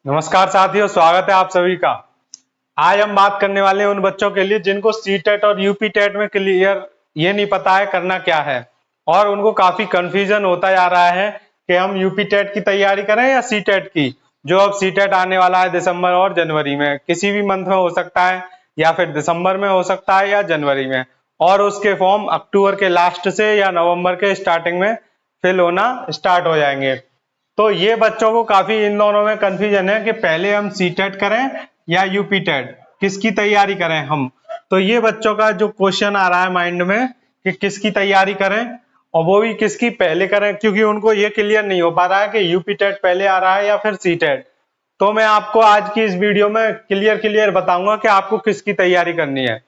नमस्कार साथियों, स्वागत है आप सभी का। आज हम बात करने वाले हैं उन बच्चों के लिए जिनको सी टेट और यूपी टेट में क्लियर ये नहीं पता है करना क्या है, और उनको काफी कंफ्यूजन होता जा रहा है कि हम यूपी टेट की तैयारी करें या सी टेट की। जो अब सी टेट आने वाला है दिसंबर और जनवरी में, किसी भी मंथ में हो सकता है या फिर दिसंबर में हो सकता है या जनवरी में, और उसके फॉर्म अक्टूबर के लास्ट से या नवंबर के स्टार्टिंग में फिल होना स्टार्ट हो जाएंगे। तो ये बच्चों को काफी इन दोनों में कंफ्यूजन है कि पहले हम सी टेट करें या यूपी टेट, किसकी तैयारी करें हम। तो ये बच्चों का जो क्वेश्चन आ रहा है माइंड में कि किसकी तैयारी करें, और वो भी किसकी पहले करें, क्योंकि उनको ये क्लियर नहीं हो पा रहा है कि यूपी टेट पहले आ रहा है या फिर सी टेट। तो मैं आपको आज की इस वीडियो में क्लियर बताऊंगा कि आपको किसकी तैयारी करनी है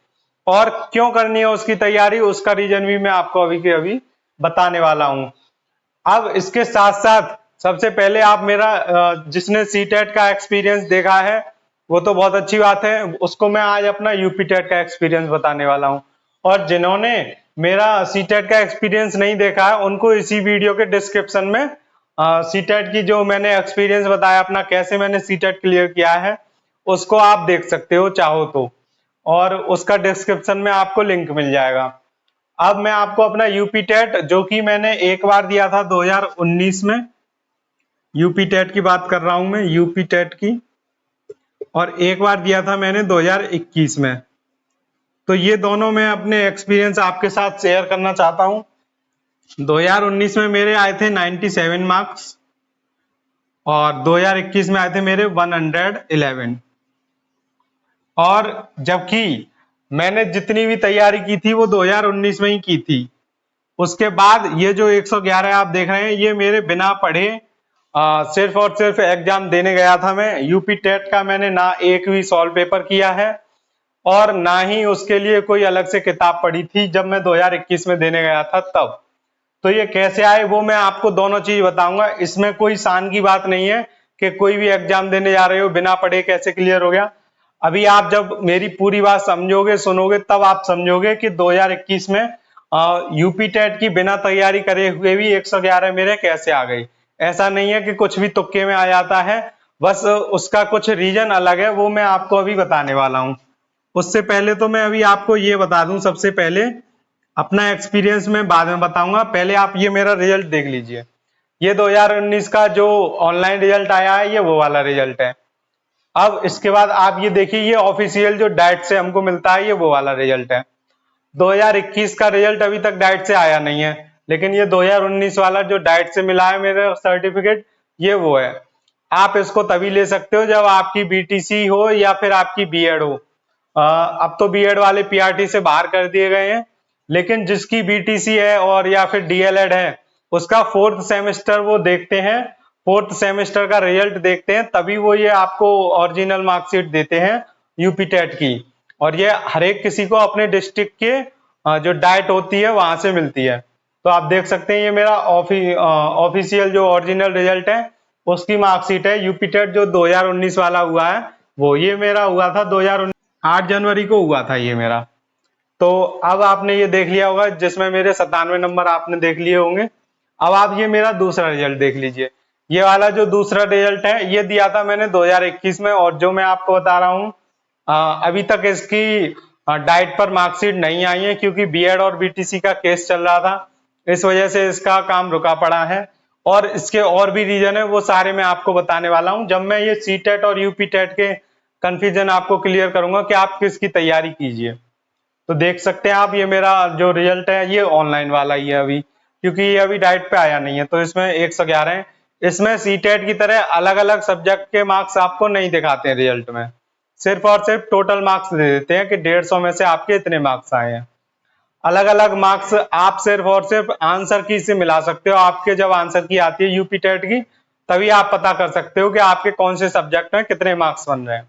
और क्यों करनी है उसकी तैयारी। उसका रीजन भी मैं आपको अभी के अभी बताने वाला हूं। अब इसके साथ साथ सबसे पहले आप मेरा जिसने सी टेट का एक्सपीरियंस देखा है वो तो बहुत अच्छी बात है, उसको मैं आज अपना यूपी टेट का एक्सपीरियंस बताने वाला हूं। और जिन्होंने मेरा सी टेट का एक्सपीरियंस नहीं देखा है उनको इसी वीडियो के डिस्क्रिप्शन में सी टेट की जो मैंने एक्सपीरियंस बताया अपना, कैसे मैंने सी टेट क्लियर किया है, उसको आप देख सकते हो चाहो तो, और उसका डिस्क्रिप्शन में आपको लिंक मिल जाएगा। अब मैं आपको अपना यूपी टेट, जो कि मैंने एक बार दिया था 2019 में, यूपी टेट की बात कर रहा हूं मैं, यूपी टेट की, और एक बार दिया था मैंने 2021 में। तो ये दोनों मैं अपने एक्सपीरियंस आपके साथ शेयर करना चाहता हूं। 2019 में मेरे आए थे 97 मार्क्स और 2021 में आए थे मेरे 111। और जबकि मैंने जितनी भी तैयारी की थी वो 2019 में ही की थी। उसके बाद ये जो 111 आप देख रहे हैं ये मेरे बिना पढ़े सिर्फ और सिर्फ एग्जाम देने गया था मैं। यूपी टेट का मैंने ना एक भी सॉल्व पेपर किया है और ना ही उसके लिए कोई अलग से किताब पढ़ी थी जब मैं 2021 में देने गया था तब। तो ये कैसे आए वो मैं आपको दोनों चीज बताऊंगा। इसमें कोई शान की बात नहीं है कि कोई भी एग्जाम देने जा रहे हो बिना पढ़े कैसे क्लियर हो गया। अभी आप जब मेरी पूरी बात समझोगे सुनोगे तब आप समझोगे कि 2021 में यूपी टेट की बिना तैयारी करे हुए भी 111 मेरे कैसे आ गई। ऐसा नहीं है कि कुछ भी तुक्के में आ जाता है, बस उसका कुछ रीजन अलग है, वो मैं आपको अभी बताने वाला हूँ। उससे पहले तो मैं अभी आपको ये बता दूं, सबसे पहले अपना एक्सपीरियंस मैं बाद में बताऊंगा, पहले आप ये मेरा रिजल्ट देख लीजिए। ये 2019 का जो ऑनलाइन रिजल्ट आया है ये वो वाला रिजल्ट है। अब इसके बाद आप ये देखिए, ये ऑफिशियल जो डाइट से हमको मिलता है ये वो वाला रिजल्ट है। 2021 का रिजल्ट अभी तक डाइट से आया नहीं है, लेकिन ये 2019 वाला जो डाइट से मिला है मेरा सर्टिफिकेट ये वो है। आप इसको तभी ले सकते हो जब आपकी बीटीसी हो या फिर आपकी बीएड हो। अब तो बीएड वाले पीआरटी से बाहर कर दिए गए हैं, लेकिन जिसकी बीटीसी है और या फिर डीएलएड है उसका फोर्थ सेमेस्टर वो देखते हैं, फोर्थ सेमेस्टर का रिजल्ट देखते हैं, तभी वो ये आपको ओरिजिनल मार्कशीट देते हैं यूपी टेट की। और ये हर एक किसी को अपने डिस्ट्रिक्ट के जो डाइट होती है वहां से मिलती है। तो आप देख सकते हैं ये मेरा ऑफिशियल जो ओरिजिनल रिजल्ट है उसकी मार्कशीट है। यूपी टेट जो 2019 वाला हुआ है वो ये मेरा हुआ था 2019 8 जनवरी को हुआ था ये मेरा। तो अब आपने ये देख लिया होगा जिसमें मेरे 97 नंबर आपने देख लिए होंगे। अब आप ये मेरा दूसरा रिजल्ट देख लीजिए। ये वाला जो दूसरा रिजल्ट है ये दिया था मैंने 2021 में, और जो मैं आपको बता रहा हूँ अभी तक इसकी डाइट पर मार्कशीट नहीं आई है, क्योंकि बीएड और बीटीसी का केस चल रहा था, इस वजह से इसका काम रुका पड़ा है। और इसके और भी रीजन है, वो सारे मैं आपको बताने वाला हूँ जब मैं ये सी टेट और यूपी टेट के कंफ्यूजन आपको क्लियर करूंगा कि आप किसकी तैयारी कीजिए। तो देख सकते हैं आप ये मेरा जो रिजल्ट है ये ऑनलाइन वाला ही है अभी, क्योंकि ये अभी डाइट पे आया नहीं है। तो इसमें 111 है। इसमें सी टेट की तरह अलग अलग सब्जेक्ट के मार्क्स आपको नहीं दिखाते हैं रिजल्ट में, सिर्फ और सिर्फ टोटल मार्क्स दे देते हैं कि 150 में से आपके इतने मार्क्स आए हैं। अलग अलग मार्क्स आप सिर्फ और सिर्फ आंसर की से मिला सकते हो। आपके जब आंसर की आती है यूपी टेट की तभी आप पता कर सकते हो कि आपके कौन से सब्जेक्ट में कितने मार्क्स बन रहे हैं।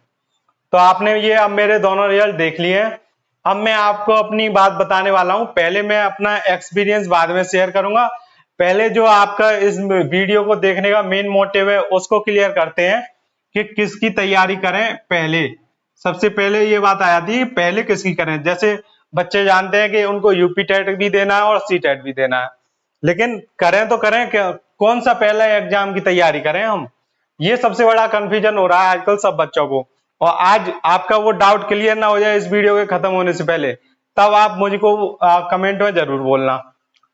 तो आपने ये अब मेरे दोनों रिजल्ट देख लिए हैं। अब मैं आपको अपनी बात बताने वाला हूं। पहले मैं अपना एक्सपीरियंस बाद में शेयर करूंगा, पहले जो आपका इस वीडियो को देखने का मेन मोटिव है उसको क्लियर करते हैं कि किसकी तैयारी करें पहले। सबसे पहले ये बात आ जाती है पहले किसकी करें। जैसे बच्चे जानते हैं कि उनको यूपी टेट भी देना है और सी टेट भी देना है, लेकिन करें तो करें क्या, कौन सा पहला एग्जाम की तैयारी करें हम। ये सबसे बड़ा कंफ्यूजन हो रहा है आजकल सब बच्चों को। और आज आपका वो डाउट क्लियर ना हो जाए इस वीडियो के खत्म होने से पहले, तब आप मुझको कमेंट में जरूर बोलना।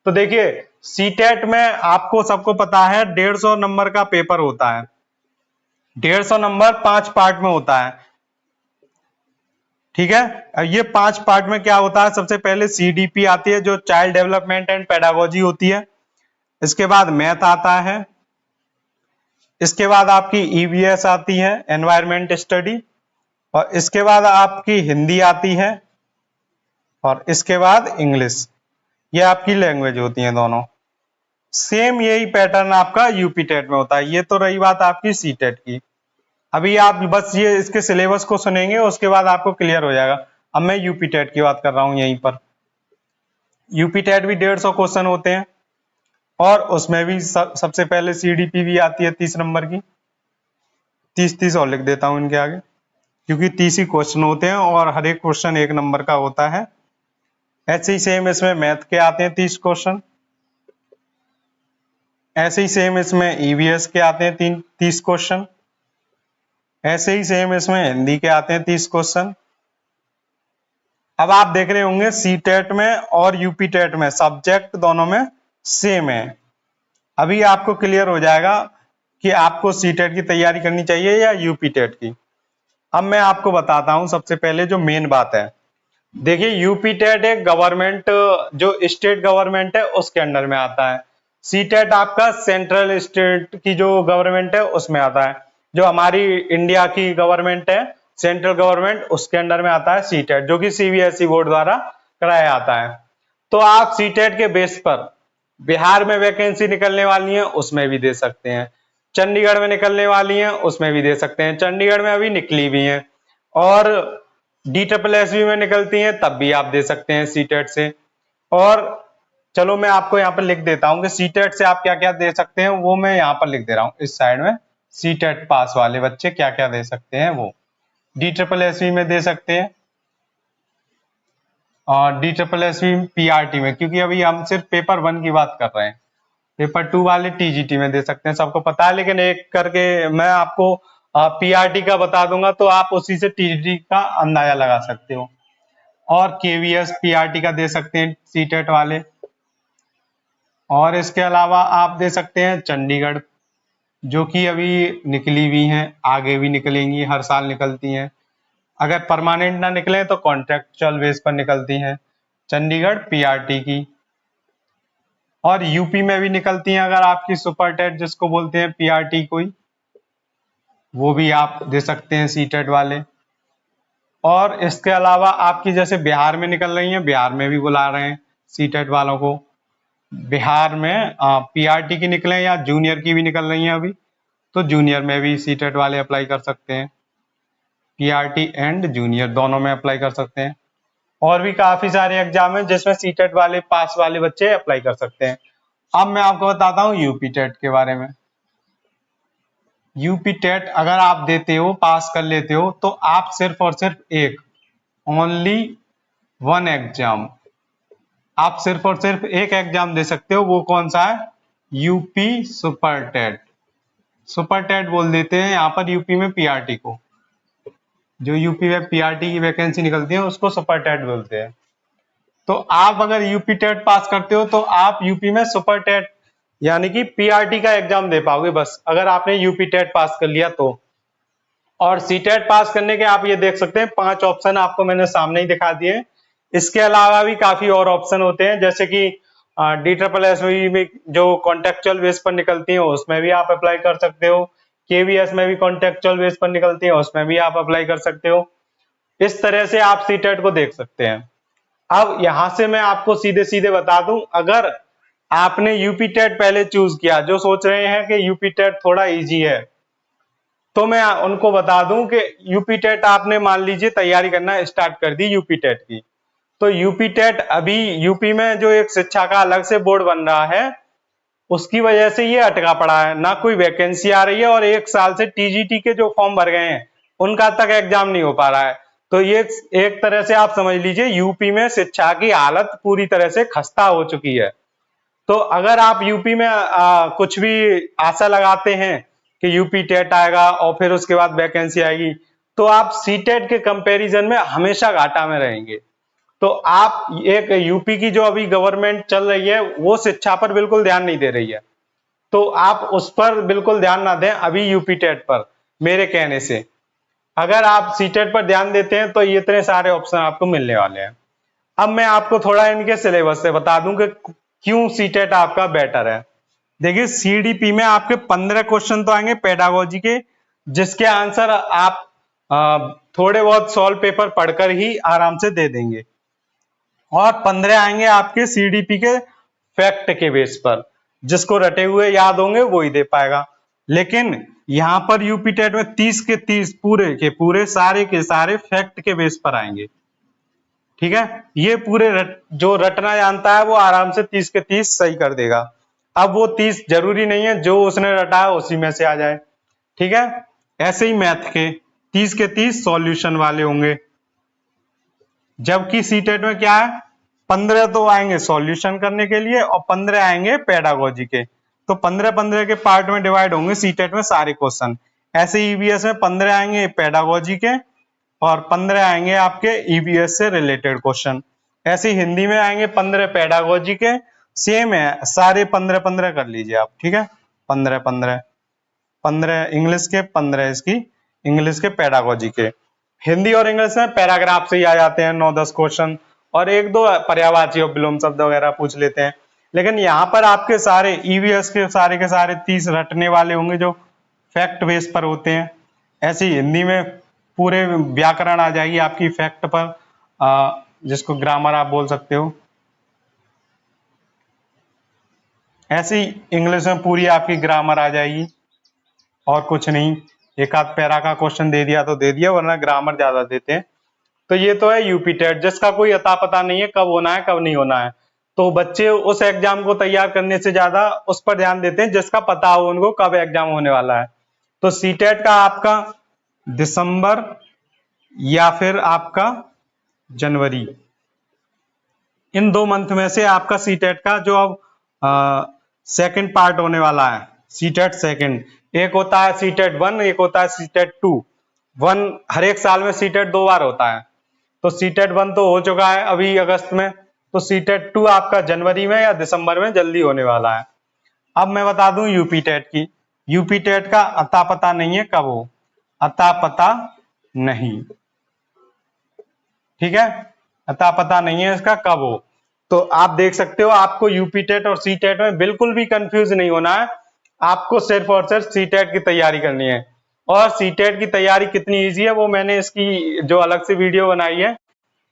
तो देखिए, सीटेट में आपको सबको पता है 150 नंबर का पेपर होता है। 150 नंबर 5 पार्ट में होता है, ठीक है। अब ये 5 पार्ट में क्या होता है, सबसे पहले सीडीपी आती है जो चाइल्ड डेवलपमेंट एंड पेडागोजी होती है। इसके बाद मैथ आता है। इसके बाद आपकी ईवीएस आती है, एनवायरमेंट स्टडी। और इसके बाद आपकी हिंदी आती है। और इसके बाद इंग्लिश। ये आपकी लैंग्वेज होती है दोनों। सेम यही पैटर्न आपका यूपी टेट में होता है। ये तो रही बात आपकी सी टेट की। अभी आप बस ये इसके सिलेबस को सुनेंगे, उसके बाद आपको क्लियर हो जाएगा। अब मैं यूपी टेट की बात कर रहा हूं यहीं पर। यूपी टेट भी 150 क्वेश्चन होते हैं, और उसमें भी सबसे पहले सीडीपी भी आती है 30 नंबर की। 30 और लिख देता हूं इनके आगे, क्योंकि 30 ही क्वेश्चन होते हैं और हर एक क्वेश्चन 1 नंबर का होता है। ऐसे ही सेम इसमें मैथ के आते हैं 30 क्वेश्चन। ऐसे ही सेम इसमें ईवीएस के आते हैं 30 क्वेश्चन। ऐसे ही सेम इसमें हिंदी के आते हैं 30 क्वेश्चन। अब आप देख रहे होंगे सी टेट में और यूपी टेट में सब्जेक्ट दोनों में सेम है। अभी आपको क्लियर हो जाएगा कि आपको सी टेट की तैयारी करनी चाहिए या यूपी टेट की। अब मैं आपको बताता हूं सबसे पहले जो मेन बात है। देखिए, यूपी टेट एक गवर्नमेंट, जो स्टेट गवर्नमेंट है उसके अंडर में आता है। सी टेट आपका सेंट्रल स्टेट की जो गवर्नमेंट है उसमें आता है। जो हमारी इंडिया की गवर्नमेंट है, सेंट्रल गवर्नमेंट, उसके अंडर में आता है सी टेट, जो कि सीबीएसई बोर्ड द्वारा कराया जाता है। तो आप सी टेट के बेस पर बिहार में वैकेंसी निकलने वाली है उसमें भी दे सकते हैं, चंडीगढ़ में निकलने वाली है उसमें भी दे सकते हैं, चंडीगढ़ में अभी निकली भी है, और DSSB में निकलती हैं तब भी आप दे सकते हैं सी टेट से। और चलो मैं आपको यहाँ पर लिख देता हूँ कि सी टेट से आप क्या क्या दे सकते हैं, वो मैं यहाँ पर लिख दे रहा हूँ इस साइड में। सी टेट पास वाले बच्चे क्या क्या दे सकते हैं, वो DSSB में दे सकते हैं, और DSSB PRT में, क्योंकि अभी हम सिर्फ पेपर 1 की बात कर रहे हैं। पेपर 2 वाले TGT में दे सकते हैं, सबको पता है। लेकिन एक करके मैं आपको PRT का बता दूंगा तो आप उसी से TGT का अंदाजा लगा सकते हो। और KVS PRT का दे सकते हैं सी टेट वाले। और इसके अलावा आप दे सकते हैं चंडीगढ़, जो कि अभी निकली भी हैं, आगे भी निकलेंगी, हर साल निकलती हैं। अगर परमानेंट ना निकले तो कॉन्ट्रेक्चुअल बेस पर निकलती हैं चंडीगढ़ PRT की। और यूपी में भी निकलती हैं, अगर आपकी सुपर टेट जिसको बोलते हैं PRT कोई, वो भी आप दे सकते हैं सी टेट वाले। और इसके अलावा आपकी जैसे बिहार में निकल रही हैं, बिहार में भी बुला रहे हैं सी टेट वालों को। बिहार में PRT की निकले या जूनियर की भी निकल रही हैं अभी, तो जूनियर में भी सी टेट वाले अप्लाई कर सकते हैं। PRT एंड जूनियर दोनों में अप्लाई कर सकते हैं। और भी काफी सारे एग्जाम हैं जिसमें सी टेट वाले पास वाले बच्चे अप्लाई कर सकते हैं। अब मैं आपको बताता हूँ यूपी टेट के बारे में। यूपी टेट अगर आप देते हो, पास कर लेते हो, तो आप सिर्फ और सिर्फ एक, ओनली 1 एग्जाम, आप सिर्फ और सिर्फ एक एग्जाम दे सकते हो। वो कौन सा है? UP super TET. Super TET बोल देते हैं यहाँ पर यूपी में PRT को। जो यूपी में PRT की वैकेंसी निकलती है उसको सुपर टेट बोलते हैं। तो आप अगर यूपी टेट पास करते हो तो आप यूपी में सुपर टेट यानी कि PRT का एग्जाम दे पाओगे, बस अगर आपने यूपी टेट पास कर लिया तो। और सी टेट पास करने के आप ये देख सकते हैं 5 ऑप्शन आपको मैंने सामने ही दिखा दिए। इसके अलावा भी काफी और ऑप्शन होते हैं, जैसे कि DSSB में जो कॉन्टेक्चुअल बेस पर निकलती है उसमें भी आप अप्लाई कर सकते हो। KVS में भी कॉन्टेक्चुअल बेस पर निकलती है, उसमें भी आप अप्लाई कर सकते हो। इस तरह से आप सी टेट को देख सकते हैं। अब यहां से मैं आपको सीधे सीधे बता दूं, अगर आपने यूपी टेट पहले चूज किया, जो सोच रहे हैं कि यूपी टेट थोड़ा इजी है, तो मैं उनको बता दूं कि यूपी टेट आपने मान लीजिए तैयारी करना स्टार्ट कर दी यूपी टेट की, तो यूपी टेट अभी यूपी में जो एक शिक्षा का अलग से बोर्ड बन रहा है उसकी वजह से ये अटका पड़ा है, ना कोई वैकेंसी आ रही है, और 1 साल से TGT के जो फॉर्म भर गए हैं उनका तक एग्जाम नहीं हो पा रहा है। तो ये एक तरह से आप समझ लीजिए यूपी में शिक्षा की हालत पूरी तरह से खस्ता हो चुकी है। तो अगर आप यूपी में कुछ भी आशा लगाते हैं कि यूपी टेट आएगा और फिर उसके बाद वैकेंसी आएगी, तो आप सीटेट के कंपैरिजन में हमेशा घाटा में रहेंगे। तो आप एक यूपी की जो अभी गवर्नमेंट चल रही है वो शिक्षा पर बिल्कुल ध्यान नहीं दे रही है, तो आप उस पर बिल्कुल ध्यान ना दें अभी यूपी टेट पर, मेरे कहने से। अगर आप सीटेट पर ध्यान देते हैं तो ये इतने सारे ऑप्शन आपको मिलने वाले हैं। अब मैं आपको थोड़ा इनके सिलेबस से बता दूं कि क्यों सीटेट आपका बेटर है। देखिए सीडीपी में आपके 15 क्वेश्चन तो आएंगे पेडागोजी के, जिसके आंसर आप थोड़े बहुत सॉल्व पेपर पढ़कर ही आराम से दे देंगे, और 15 आएंगे आपके सीडीपी के फैक्ट के बेस पर, जिसको रटे हुए याद होंगे वो ही दे पाएगा। लेकिन यहां पर यूपी टेट में 30 के 30 पूरे के पूरे सारे के सारे फैक्ट के बेस पर आएंगे। ठीक है, ये पूरे जो रटना जानता है वो आराम से 30 के 30 सही कर देगा। अब वो 30 जरूरी नहीं है जो उसने रटा है उसी में से आ जाए। ठीक है, ऐसे ही मैथ के 30 के 30 सॉल्यूशन वाले होंगे, जबकि सीटेट में क्या है 15 तो आएंगे सॉल्यूशन करने के लिए और 15 आएंगे पेडागोजी के। तो 15-15 के पार्ट में डिवाइड होंगे सीटेट में सारे क्वेश्चन। ऐसे ईवीएस में 15 आएंगे पेडागोजी के और 15 आएंगे आपके ईवीएस से रिलेटेड क्वेश्चन। ऐसे हिंदी में आएंगे 15 पेडागोजी के, सेम है सारे 15-15 कर लीजिए आप। ठीक है, 15-15 15 इंग्लिश के, 15 इसकी इंग्लिश के पेडागोजी के। हिंदी और इंग्लिश में पैराग्राफ से ही आ जाते हैं 9-10 क्वेश्चन, और एक दो पर्यायवाची और विलोम शब्द वगैरह पूछ लेते हैं। लेकिन यहाँ पर आपके सारे ईवीएस के सारे 30 रटने वाले होंगे जो फैक्ट बेस पर होते हैं। ऐसे ही हिंदी में पूरे व्याकरण आ जाएगी आपकी फैक्ट पर, जिसको ग्रामर आप बोल सकते हो। ऐसे ही इंग्लिश में पूरी आपकी ग्रामर आ जाएगी, और कुछ नहीं, एक आध पैरा का क्वेश्चन दे दिया तो दे दिया, वरना ग्रामर ज्यादा देते हैं। तो ये तो है यूपी टेट, जिसका कोई अता पता नहीं है कब होना है कब नहीं होना है। तो बच्चे उस एग्जाम को तैयार करने से ज्यादा उस पर ध्यान देते हैं जिसका पता हो उनको कब एग्जाम होने वाला है। तो सीटेट का आपका दिसंबर या फिर आपका जनवरी, इन 2 मंथ में से आपका सीटेट का जो अब सेकंड पार्ट होने वाला है, सीटेट सेकंड। एक होता है सीटेट 1, एक होता है सीटेट 2। 1 हर एक साल में सीटेट 2 बार होता है, तो सीटेट 1 तो हो चुका है अभी अगस्त में, तो सीटेट 2 आपका जनवरी में या दिसंबर में जल्दी होने वाला है। अब मैं बता दूं यूपी टेट की, यूपी टेट का अता पता नहीं है कब हो, अता पता नहीं। ठीक है, अता पता नहीं है इसका कब हो। तो आप देख सकते हो, आपको यूपी टेट और सी टेट में बिल्कुल भी कंफ्यूज नहीं होना है। आपको सिर्फ और सिर्फ सी टेट की तैयारी करनी है, और सी टेट की तैयारी कितनी इजी है वो मैंने इसकी जो अलग से वीडियो बनाई है,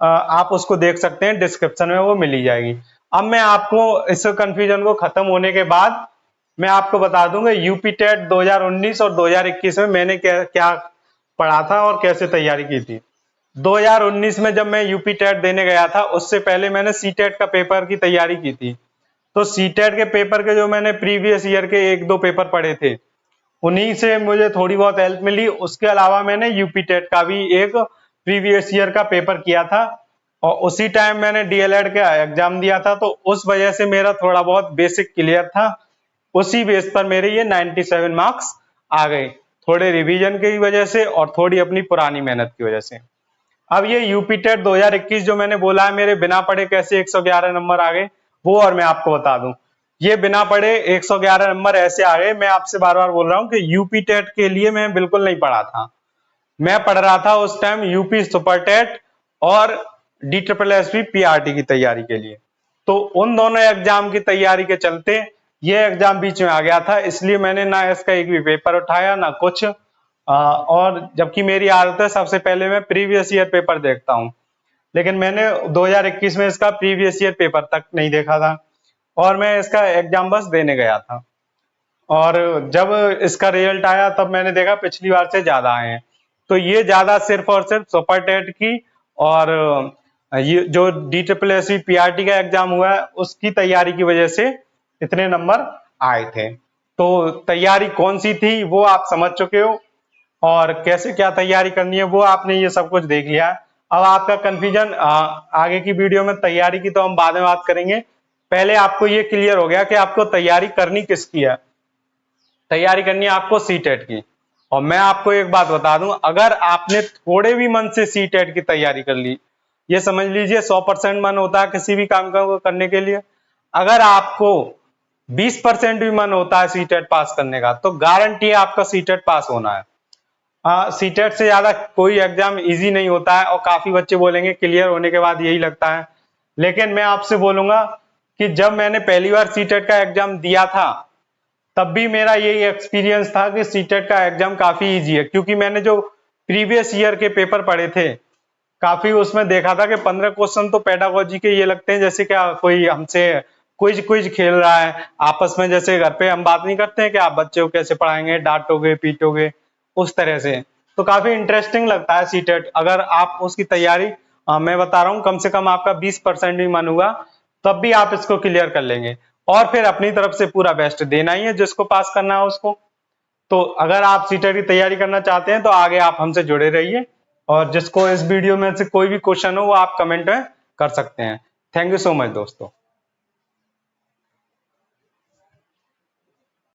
आप उसको देख सकते हैं, डिस्क्रिप्शन में वो मिल ही जाएगी। अब मैं आपको इस कंफ्यूजन को खत्म होने के बाद मैं आपको बता दूंगा यूपी टेट 2019 और 2021 में मैंने क्या पढ़ा था और कैसे तैयारी की थी। 2019 में जब मैं यूपी टेट देने गया था, उससे पहले मैंने सी टेट का पेपर की तैयारी की थी। तो सी टेट के पेपर के जो मैंने प्रीवियस ईयर के 1-2 पेपर पढ़े थे, उन्हीं से मुझे थोड़ी बहुत हेल्प मिली। उसके अलावा मैंने यूपी टेट का भी एक प्रीवियस ईयर का पेपर किया था, और उसी टाइम मैंने डीएलएड का एग्जाम दिया था, तो उस वजह से मेरा थोड़ा बहुत बेसिक क्लियर था। उसी बेस पर मेरे ये 97 मार्क्स आ गए, थोड़े रिवीजन की वजह से और थोड़ी अपनी पुरानी मेहनत की वजह से। अब ये यूपी टेट 2021 जो मैंने बोला है मेरे बिना पढ़े कैसे 111 नंबर आ गए, वो और मैं आपको बता दूं। ये बिना पढ़े 111 नंबर ऐसे आ गए, मैं आपसे बार बार बोल रहा हूं कि यूपी टेट के लिए मैं बिल्कुल नहीं पढ़ा था। मैं पढ़ रहा था उस टाइम यूपी सुपर टेट और DSSB PRT की तैयारी के लिए। तो उन दोनों एग्जाम की तैयारी के चलते ये एग्जाम बीच में आ गया था, इसलिए मैंने ना इसका एक भी पेपर उठाया ना कुछ। और जबकि मेरी आदत है सबसे पहले मैं प्रीवियस ईयर पेपर देखता हूं, लेकिन मैंने 2021 में इसका प्रीवियस ईयर पेपर तक नहीं देखा था, और मैं इसका एग्जाम बस देने गया था। और जब इसका रिजल्ट आया तब मैंने देखा पिछली बार से ज्यादा आए हैं। तो ये ज्यादा सिर्फ और सिर्फ सुपर टेट की और ये जो DSSB PRT का एग्जाम हुआ है उसकी तैयारी की वजह से इतने नंबर आए थे। तो तैयारी कौन सी थी वो आप समझ चुके हो, और कैसे क्या तैयारी करनी है वो आपने ये सब कुछ देख लिया। अब आपका कंफ्यूजन आगे की वीडियो में तैयारी की तो हम बाद में बात करेंगे, पहले आपको ये क्लियर हो गया कि आपको तैयारी करनी किसकी है। तैयारी करनी है आपको सीटेट की। और मैं आपको एक बात बता दूं, अगर आपने थोड़े भी मन से सीटेट की तैयारी कर ली, ये समझ लीजिए 100% मन होता है किसी भी काम को करने के लिए, अगर आपको 20% भी मन होता है सीटेट पास करने का, तो गारंटी है आपका सीटेट पास होना है। हाँ, सीटेट से ज्यादा कोई एग्जाम इजी नहीं होता है, और काफी बच्चे बोलेंगे क्लियर होने के बाद यही लगता है, लेकिन मैं आपसे बोलूंगा कि जब मैंने पहली बार सीटेट का एग्जाम दिया था, तब भी मेरा यही एक्सपीरियंस था कि सीटेट का एग्जाम काफी इजी है, क्योंकि मैंने जो प्रीवियस ईयर के पेपर पढ़े थे, काफी उसमें देखा था कि 15 क्वेश्चन तो पेडागोजी के ये लगते हैं जैसे क्या कोई हमसे क्विज क्विज खेल रहा है आपस में, जैसे घर पे हम बात नहीं करते हैं कि आप बच्चे को कैसे पढ़ाएंगे, डांटोगे पीटोगे, उस तरह से। तो काफी इंटरेस्टिंग लगता है सीटेट, अगर आप उसकी तैयारी, मैं बता रहा हूँ, कम से कम आपका 20% भी मन हुआ तब भी आप इसको क्लियर कर लेंगे, और फिर अपनी तरफ से पूरा बेस्ट देना ही है, जिसको पास करना है उसको। तो अगर आप सीटेट की तैयारी करना चाहते हैं तो आगे आप हमसे जुड़े रहिए, और जिसको इस वीडियो में से कोई भी क्वेश्चन हो वो आप कमेंट में कर सकते हैं। थैंक यू सो मच दोस्तों।